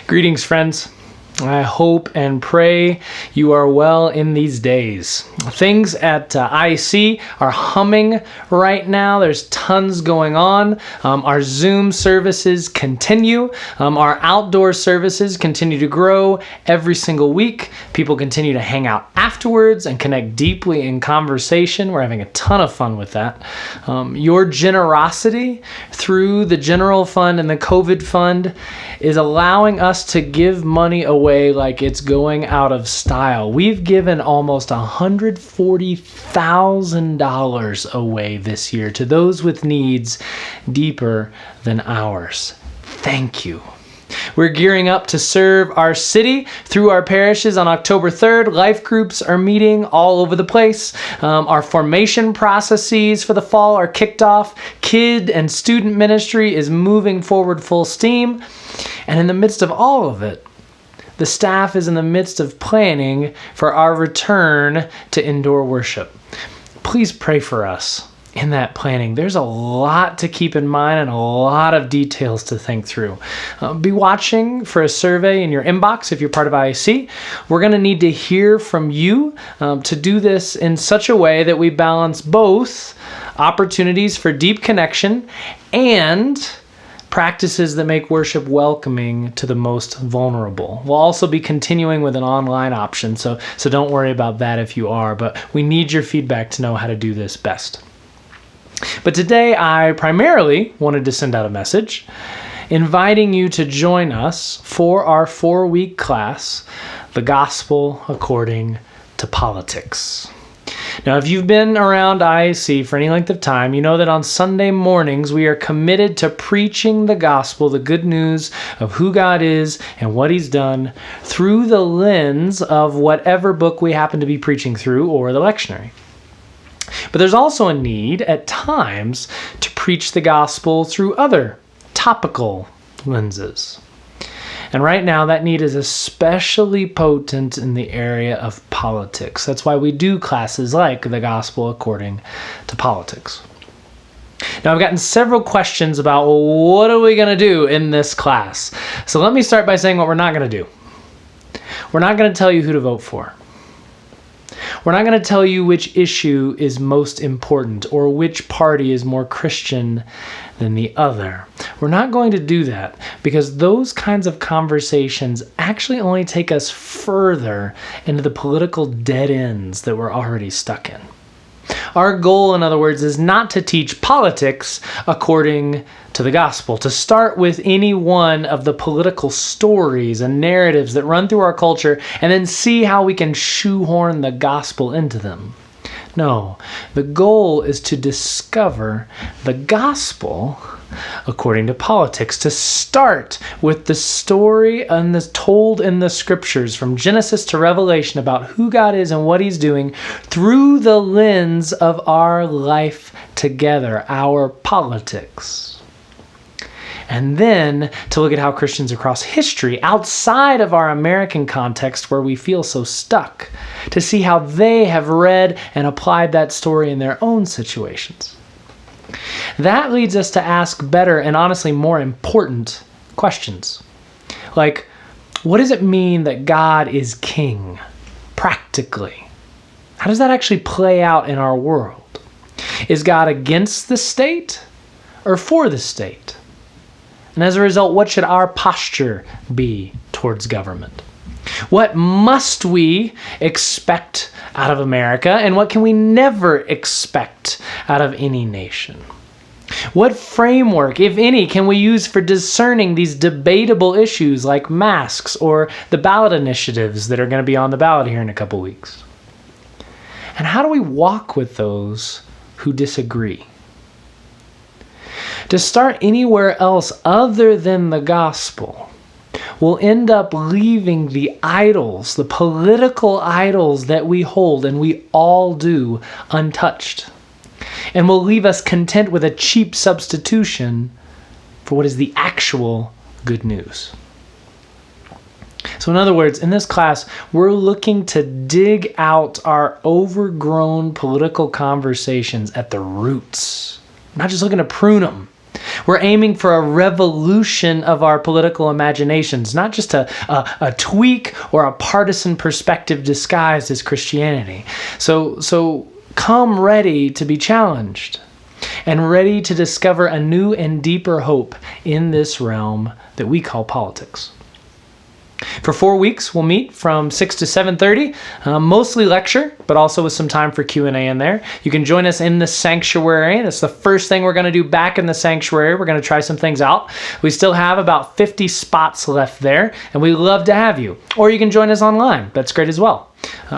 Greetings, friends. I hope and pray you are well in these days. Things at IC are humming right now. There's tons going on. Our Zoom services continue. Our outdoor services continue to grow every single week. People continue to hang out afterwards and connect deeply in conversation. We're having a ton of fun with that. Your generosity through the General Fund and the COVID Fund is allowing us to give money away like it's going out of style. We've given almost $140,000 away this year to those with needs deeper than ours. Thank you. We're gearing up to serve our city through our parishes on October 3rd. Life groups are meeting all over the place. Our formation processes for the fall are kicked off. Kid and student ministry is moving forward full steam. And in the midst of all of it, the staff is in the midst of planning for our return to indoor worship. Please pray for us in that planning. There's a lot to keep in mind and a lot of details to think through. Be watching for a survey in your inbox if you're part of IAC. We're going to need to hear from you to do this in such a way that we balance both opportunities for deep connection and practices that make worship welcoming to the most vulnerable. We'll also be continuing with an online option, so don't worry about that if you are, but we need your feedback to know how to do this best. But today I primarily wanted to send out a message inviting you to join us for our 4-week class, The Gospel According to Politics. Now, if you've been around IAC for any length of time, you know that on Sunday mornings we are committed to preaching the gospel, the good news of who God is and what He's done through the lens of whatever book we happen to be preaching through or the lectionary. But there's also a need at times to preach the gospel through other topical lenses. And right now, that need is especially potent in the area of politics. That's why we do classes like The Gospel According to Politics. Now, I've gotten several questions about, well, what are we going to do in this class? So let me start by saying what we're not going to do. We're not going to tell you who to vote for. We're not going to tell you which issue is most important or which party is more Christian than the other. We're not going to do that because those kinds of conversations actually only take us further into the political dead ends that we're already stuck in. Our goal, in other words, is not to teach politics according to the gospel, to start with any one of the political stories and narratives that run through our culture and then see how we can shoehorn the gospel into them. No, the goal is to discover the gospel according to politics, to start with the story told in the scriptures from Genesis to Revelation about who God is and what He's doing through the lens of our life together, our politics. And then to look at how Christians across history, outside of our American context where we feel so stuck, to see how they have read and applied that story in their own situations. That leads us to ask better and honestly more important questions. Like, what does it mean that God is king, practically? How does that actually play out in our world? Is God against the state or for the state? And as a result, what should our posture be towards government? What must we expect out of America, and what can we never expect out of any nation? What framework, if any, can we use for discerning these debatable issues like masks or the ballot initiatives that are going to be on the ballot here in a couple weeks? And how do we walk with those who disagree? To start anywhere else other than the gospel will end up leaving the idols, the political idols that we hold, and we all do, untouched. And will leave us content with a cheap substitution for what is the actual good news. So in other words, in this class, we're looking to dig out our overgrown political conversations at the roots. We're not just looking to prune them. We're aiming for a revolution of our political imaginations, not just a tweak or a partisan perspective disguised as Christianity. So come ready to be challenged and ready to discover a new and deeper hope in this realm that we call politics. For 4 weeks, we'll meet from 6 to 7:30, mostly lecture, but also with some time for Q&A in there. You can join us in the sanctuary. That's the first thing we're going to do back in the sanctuary. We're going to try some things out. We still have about 50 spots left there, and we'd love to have you. Or you can join us online. That's great as well.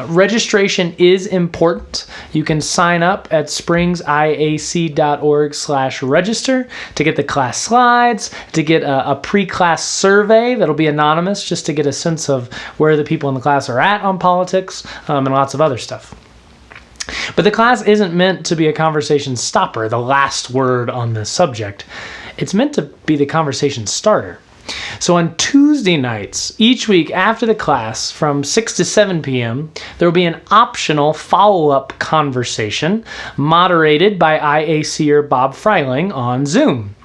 Registration is important. You can sign up at springsiac.org/register to get the class slides, to get a pre-class survey that'll be anonymous, just to get a sense of where the people in the class are at on politics, and lots of other stuff. But the class isn't meant to be a conversation stopper, the last word on the subject. It's meant to be the conversation starter. So on Tuesday nights, each week after the class from 6 to 7 p.m., there will be an optional follow-up conversation moderated by IACer Bob Freiling on Zoom.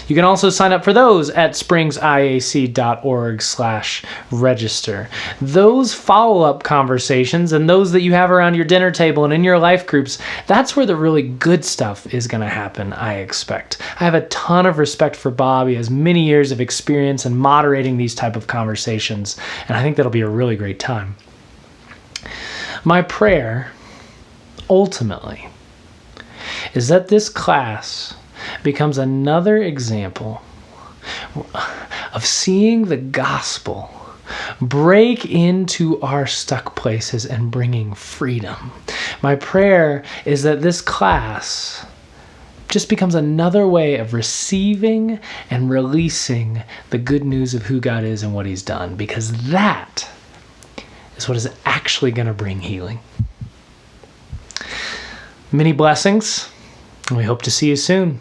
You can also sign up for those at springsiac.org/register. Those follow-up conversations and those that you have around your dinner table and in your life groups, that's where the really good stuff is going to happen, I expect. I have a ton of respect for Bob. He has many years of experience in moderating these type of conversations, and I think that'll be a really great time. My prayer, ultimately, is that this class becomes another example of seeing the gospel break into our stuck places and bringing freedom. My prayer is that this class just becomes another way of receiving and releasing the good news of who God is and what He's done, because that is what is actually going to bring healing. Many blessings, and we hope to see you soon.